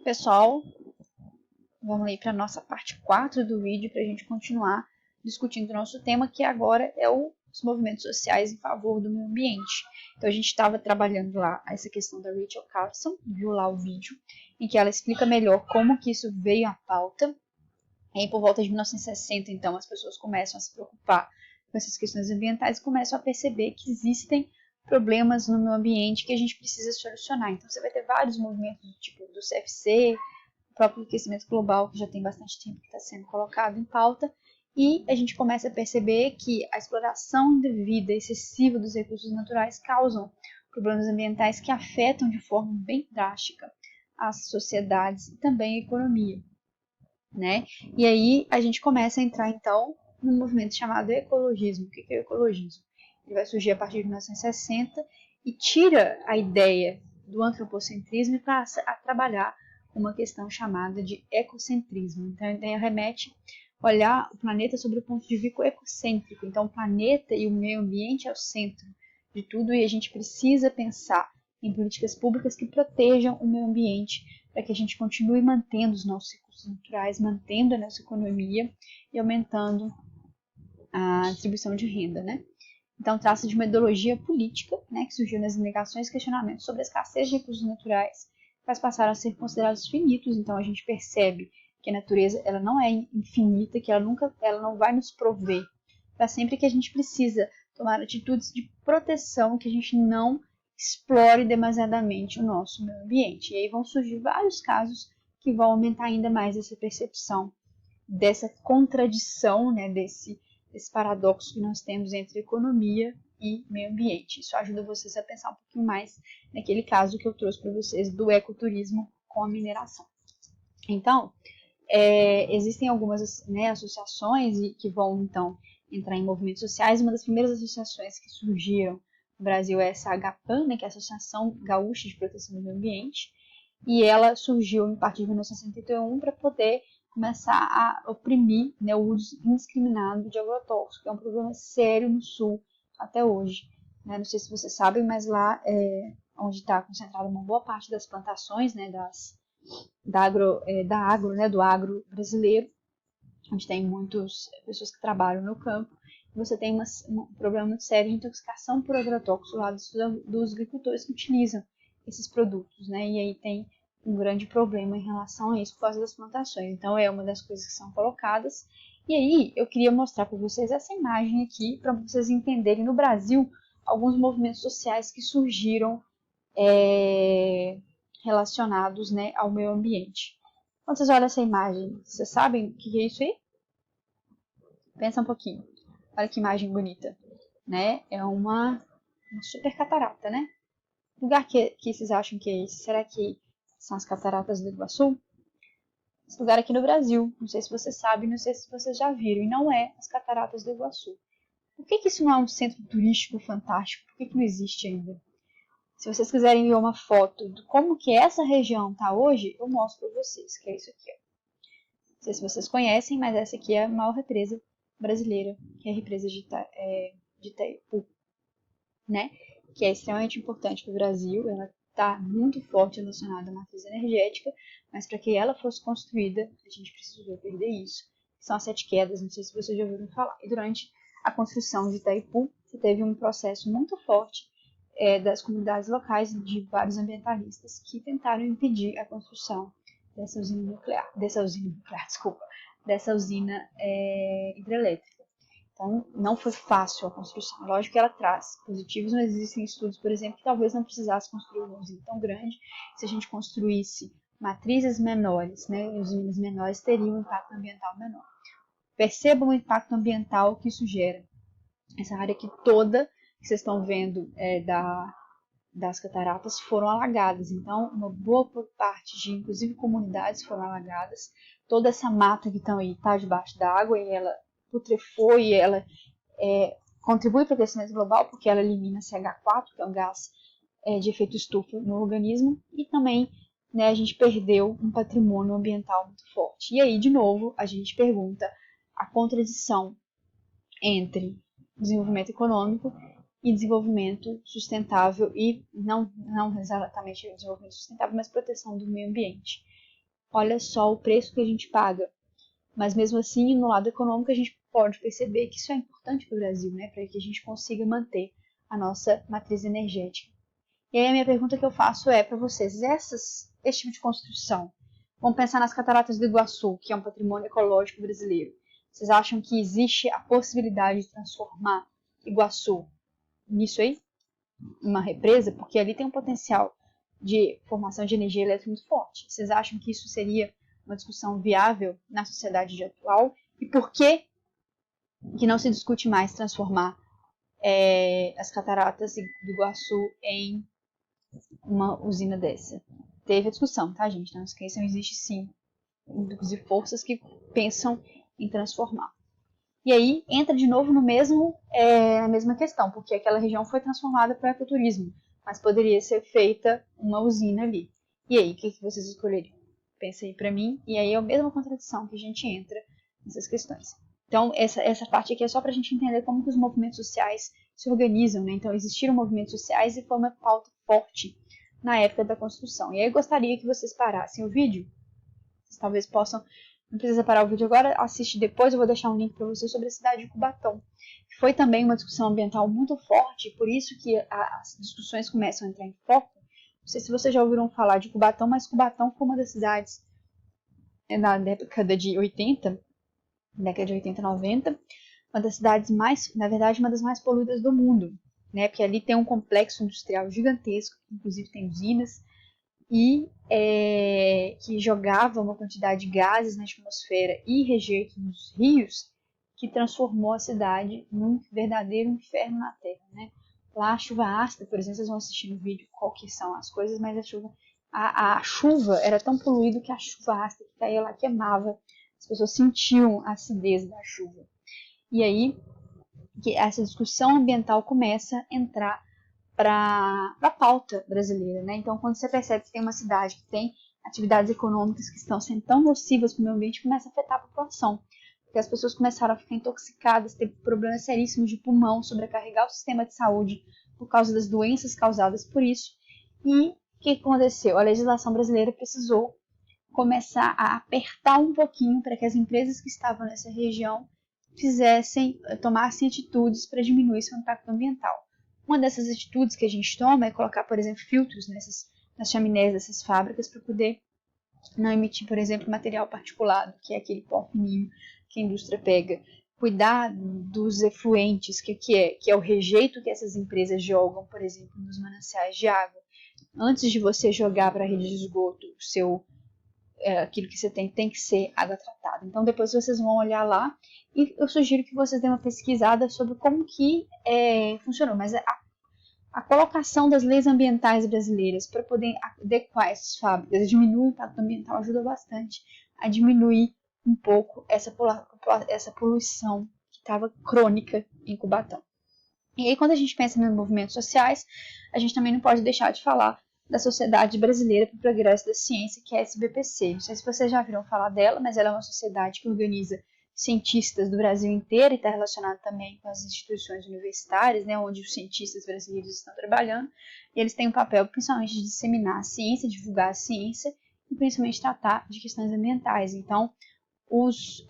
pessoal, vamos aí para a nossa parte 4 do vídeo para a gente continuar discutindo o nosso tema, que agora é os movimentos sociais em favor do meio ambiente. Então a gente estava trabalhando lá essa questão da Rachel Carson, viu lá o vídeo, em que ela explica melhor como que isso veio à pauta. E aí, por volta de 1960, então, as pessoas começam a se preocupar com essas questões ambientais e começam a perceber que existem problemas no meio ambiente que a gente precisa solucionar. Então você vai ter vários movimentos do tipo do CFC, o próprio aquecimento global, que já tem bastante tempo que está sendo colocado em pauta, e a gente começa a perceber que a exploração indevida, excessiva dos recursos naturais causam problemas ambientais que afetam de forma bem drástica as sociedades e também a economia, né? E aí a gente começa a entrar então num movimento chamado ecologismo. O que é o ecologismo? Ele vai surgir a partir de 1960 e tira a ideia do antropocentrismo e passa a trabalhar uma questão chamada de ecocentrismo. Então ele remete a olhar o planeta sobre o ponto de vista ecocêntrico. Então o planeta e o meio ambiente é o centro de tudo e a gente precisa pensar em políticas públicas que protejam o meio ambiente para que a gente continue mantendo os nossos recursos naturais, mantendo a nossa economia e aumentando a distribuição de renda, né? Então, trata-se de uma ideologia política, né, que surgiu nas indagações e questionamentos sobre a escassez de recursos naturais, mas passaram a ser considerados finitos. Então, a gente percebe que a natureza ela não é infinita, que ela não vai nos prover para sempre, que a gente precisa tomar atitudes de proteção, que a gente não explore demasiadamente o nosso meio ambiente. E aí vão surgir vários casos que vão aumentar ainda mais essa percepção dessa contradição, né, desse paradoxo que nós temos entre economia e meio ambiente. Isso ajuda vocês a pensar um pouquinho mais naquele caso que eu trouxe para vocês do ecoturismo com a mineração. Então, existem algumas, né, associações que vão, então, entrar em movimentos sociais. Uma das primeiras associações que surgiram no Brasil é essa AGAPAN, né, que é a Associação Gaúcha de Proteção do Meio Ambiente, e ela surgiu a partir de 1961 para poder começar a oprimir, né, o uso indiscriminado de agrotóxicos, que é um problema sério no Sul até hoje. Né? Não sei se vocês sabem, mas lá é onde está concentrada uma boa parte das plantações, né, do agro brasileiro, onde tem muitas pessoas que trabalham no campo. Você tem um problema muito sério de intoxicação por agrotóxicos lá dos agricultores que utilizam esses produtos, né? E aí tem um grande problema em relação a isso por causa das plantações. Então é uma das coisas que são colocadas. E aí eu queria mostrar para vocês essa imagem aqui para vocês entenderem no Brasil alguns movimentos sociais que surgiram relacionados, né, ao meio ambiente. Quando vocês olham essa imagem, vocês sabem o que é isso aí? Pensa um pouquinho. Olha que imagem bonita, né? É uma super catarata, né? Que lugar que vocês acham que é esse? Será que são as cataratas do Iguaçu? Esse lugar aqui no Brasil. Não sei se vocês sabem, não sei se vocês já viram. E não é as cataratas do Iguaçu. Por que isso não é um centro turístico fantástico? Por que não existe ainda? Se vocês quiserem ver uma foto de como que essa região está hoje, eu mostro para vocês, que é isso aqui. Ó. Não sei se vocês conhecem, mas essa aqui é a maior represa brasileira, que é a represa de Itaipu, né? Que é extremamente importante para o Brasil. Ela está muito forte relacionada à matriz energética, mas para que ela fosse construída, a gente precisou perder isso. São as 7 quedas, não sei se vocês já ouviram falar. E durante a construção de Itaipu, você teve um processo muito forte das comunidades locais e de vários ambientalistas que tentaram impedir a construção dessa usina hidrelétrica. Então, não foi fácil a construção. Lógico que ela traz positivos, mas existem estudos, por exemplo, que talvez não precisasse construir uma usina tão grande. Se a gente construísse matrizes menores, né, usinas menores, teriam um impacto ambiental menor. Percebam o impacto ambiental que isso gera. Essa área aqui toda que vocês estão vendo das cataratas foram alagadas. Então, uma boa parte de, inclusive, comunidades foram alagadas. Toda essa mata que estão aí está debaixo d'água e ela putrefou e ela contribui para o aquecimento global porque ela elimina CH4, que é um gás de efeito estufa no organismo, e também, né, a gente perdeu um patrimônio ambiental muito forte. E aí, de novo, a gente pergunta a contradição entre desenvolvimento econômico e desenvolvimento sustentável, e não exatamente desenvolvimento sustentável, mas proteção do meio ambiente. olha só o preço que a gente paga. Mas mesmo assim, no lado econômico, a gente pode perceber que isso é importante para o Brasil, né? Para que a gente consiga manter a nossa matriz energética. E aí a minha pergunta que eu faço é para vocês, esse tipo de construção, vamos pensar nas Cataratas do Iguaçu, que é um patrimônio ecológico brasileiro. Vocês acham que existe a possibilidade de transformar Iguaçu nisso aí? Uma represa? Porque ali tem um potencial de formação de energia elétrica muito forte. Vocês acham que isso seria uma discussão viável na sociedade atual? E por que não se discute mais transformar as Cataratas do Iguaçu em uma usina dessa? Teve a discussão, tá, gente? Não esqueçam, existe sim, inclusive, forças que pensam em transformar. E aí entra de novo na mesma questão, porque aquela região foi transformada para o ecoturismo, mas poderia ser feita uma usina ali. E aí, o que vocês escolheriam? Pensa aí para mim, e aí é a mesma contradição que a gente entra nessas questões. Então, essa parte aqui é só para a gente entender como que os movimentos sociais se organizam, né? Então, existiram movimentos sociais e foi uma pauta forte na época da construção. E aí eu gostaria que vocês parassem o vídeo. Vocês talvez possam, não precisa parar o vídeo agora, assiste depois, eu vou deixar um link para vocês sobre a cidade de Cubatão. Foi também uma discussão ambiental muito forte, por isso que as discussões começam a entrar em foco. Não sei se vocês já ouviram falar de Cubatão, mas Cubatão foi uma das cidades na década de 80, 90, uma das cidades mais, na verdade, uma das mais poluídas do mundo, né? Porque ali tem um complexo industrial gigantesco, inclusive tem usinas, e que jogava uma quantidade de gases na atmosfera e rejeitos nos rios, que transformou a cidade num verdadeiro inferno na Terra, né? Lá a chuva ácida, por exemplo, vocês vão assistir no vídeo qual que são as coisas, mas a chuva era tão poluída que a chuva ácida que caía lá queimava, as pessoas sentiam a acidez da chuva. E aí que essa discussão ambiental começa a entrar para a pauta brasileira, né? Então, quando você percebe que tem uma cidade que tem atividades econômicas que estão sendo tão nocivas para o meio ambiente, começa a afetar a população. Porque as pessoas começaram a ficar intoxicadas, ter problemas seríssimos de pulmão, sobrecarregar o sistema de saúde por causa das doenças causadas por isso. E o que aconteceu? A legislação brasileira precisou começar a apertar um pouquinho para que as empresas que estavam nessa região tomassem atitudes para diminuir seu impacto ambiental. Uma dessas atitudes que a gente toma é colocar, por exemplo, filtros nas chaminés dessas fábricas para poder não emitir, por exemplo, material particulado, que é aquele pó fininho que a indústria pega. Cuidar dos efluentes, que é o rejeito que essas empresas jogam, por exemplo, nos mananciais de água. Antes de você jogar para a rede de esgoto aquilo que você tem que ser água tratada. Então depois vocês vão olhar lá e eu sugiro que vocês dêem uma pesquisada sobre como que funcionou. Mas a colocação das leis ambientais brasileiras para poder adequar essas fábricas, diminuir o impacto ambiental, ajuda bastante a diminuir um pouco essa poluição que estava crônica em Cubatão. E aí quando a gente pensa nos movimentos sociais, a gente também não pode deixar de falar da Sociedade Brasileira para o Progresso da Ciência, que é a SBPC. Não sei se vocês já viram falar dela, mas ela é uma sociedade que organiza cientistas do Brasil inteiro e está relacionada também com as instituições universitárias, né, onde os cientistas brasileiros estão trabalhando. E eles têm um papel principalmente de disseminar a ciência, divulgar a ciência e principalmente tratar de questões ambientais. Então, os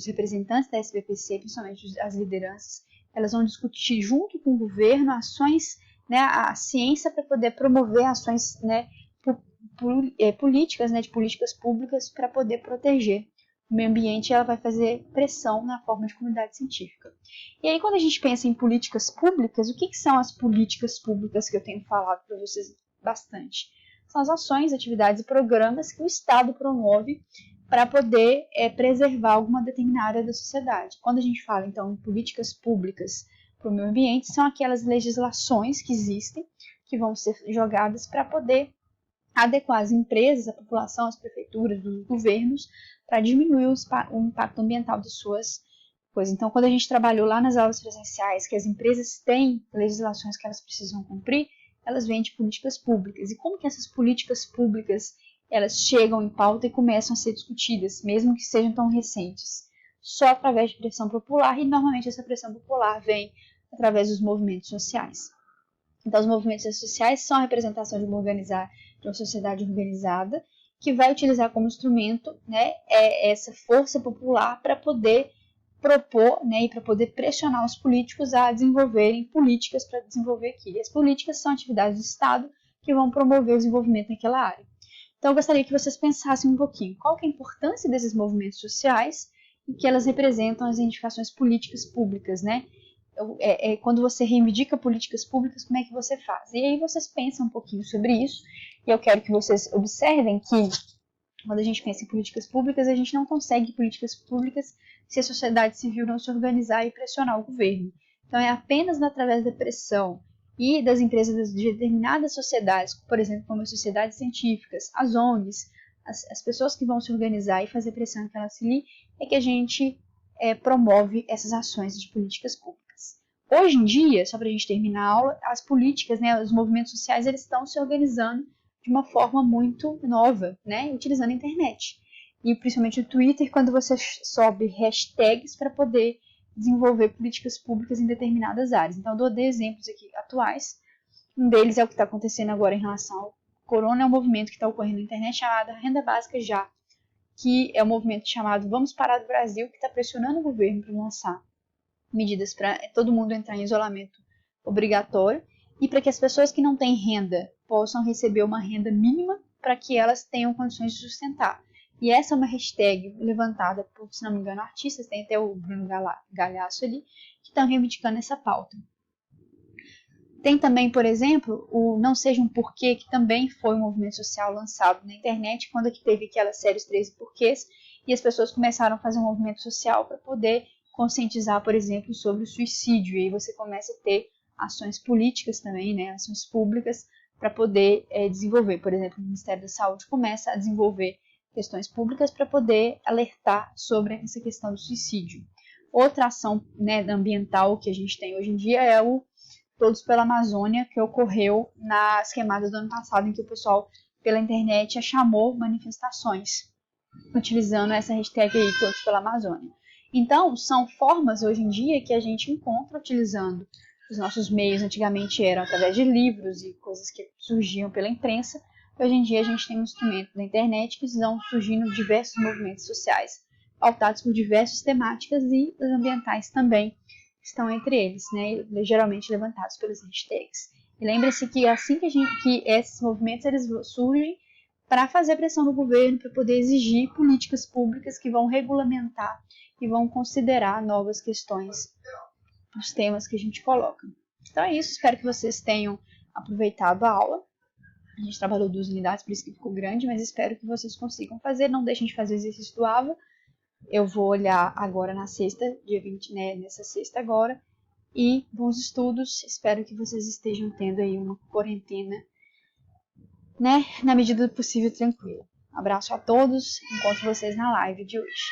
representantes da SBPC, principalmente as lideranças, elas vão discutir junto com o governo ações, né, a ciência para poder promover ações, né, políticas, né, de políticas públicas para poder proteger o meio ambiente. Ela vai fazer pressão na forma de comunidade científica. E aí quando a gente pensa em políticas públicas, o que são as políticas públicas que eu tenho falado para vocês bastante? São as ações, atividades e programas que o Estado promove para poder preservar alguma determinada área da sociedade. Quando a gente fala, então, em políticas públicas para o meio ambiente, são aquelas legislações que existem, que vão ser jogadas para poder adequar as empresas, a população, as prefeituras, os governos, para diminuir o impacto ambiental de suas coisas. Então, quando a gente trabalhou lá nas aulas presenciais, que as empresas têm legislações que elas precisam cumprir, elas vêm de políticas públicas. E como que essas políticas públicas elas chegam em pauta e começam a ser discutidas, mesmo que sejam tão recentes? Só através de pressão popular, e normalmente essa pressão popular vem através dos movimentos sociais. Então, os movimentos sociais são a representação de uma sociedade organizada, que vai utilizar como instrumento, né, essa força popular para poder propor, né, e para poder pressionar os políticos a desenvolverem políticas para desenvolver aquilo. E as políticas são atividades do Estado que vão promover o desenvolvimento naquela área. Então, eu gostaria que vocês pensassem um pouquinho qual que é a importância desses movimentos sociais e que elas representam as reivindicações políticas públicas, né? Quando você reivindica políticas públicas, como é que você faz? E aí vocês pensam um pouquinho sobre isso, e eu quero que vocês observem que quando a gente pensa em políticas públicas, a gente não consegue políticas públicas se a sociedade civil não se organizar e pressionar o governo. Então, é apenas através da pressão e das empresas de determinadas sociedades, por exemplo, como as sociedades científicas, as ONGs, as pessoas que vão se organizar e fazer pressão naquela ali, é que a gente promove essas ações de políticas públicas. Hoje em dia, só para a gente terminar a aula, as políticas, né, os movimentos sociais, eles estão se organizando de uma forma muito nova, né, utilizando a internet. E principalmente o Twitter, quando você sobe hashtags para poder desenvolver políticas públicas em determinadas áreas. Então, eu dou exemplos aqui atuais. Um deles é o que está acontecendo agora em relação ao corona, é um movimento que está ocorrendo na internet chamado Renda Básica Já, que é um movimento chamado Vamos Parar do Brasil, que está pressionando o governo para lançar medidas para todo mundo entrar em isolamento obrigatório e para que as pessoas que não têm renda possam receber uma renda mínima para que elas tenham condições de sustentar. E essa é uma hashtag levantada por, se não me engano, artistas, tem até o Bruno Galhaço ali, que estão reivindicando essa pauta. Tem também, por exemplo, o Não Seja um Porquê, que também foi um movimento social lançado na internet, quando teve aquela série Os 13 Porquês, e as pessoas começaram a fazer um movimento social para poder conscientizar, por exemplo, sobre o suicídio. E aí você começa a ter ações políticas também, né, ações públicas, para poder desenvolver. Por exemplo, o Ministério da Saúde começa a desenvolver questões públicas para poder alertar sobre essa questão do suicídio. Outra ação, né, ambiental que a gente tem hoje em dia é o Todos pela Amazônia, que ocorreu nas queimadas do ano passado, em que o pessoal pela internet chamou manifestações, utilizando essa hashtag aí, Todos pela Amazônia. Então, são formas hoje em dia que a gente encontra utilizando os nossos meios. Antigamente eram através de livros e coisas que surgiam pela imprensa. Hoje em dia a gente tem um instrumento da internet que estão surgindo diversos movimentos sociais, pautados por diversas temáticas, e os ambientais também estão entre eles, né, geralmente levantados pelas hashtags. E lembre-se que assim que esses movimentos eles surgem para fazer pressão no governo, para poder exigir políticas públicas que vão regulamentar e vão considerar novas questões nos temas que a gente coloca. Então é isso, espero que vocês tenham aproveitado a aula. A gente trabalhou 2 unidades, por isso que ficou grande, mas espero que vocês consigam fazer. Não deixem de fazer o exercício do AVA. Eu vou olhar agora na sexta, dia 20, né, nessa sexta agora. E bons estudos, espero que vocês estejam tendo aí uma quarentena, né, na medida do possível tranquila. Abraço a todos, encontro vocês na live de hoje.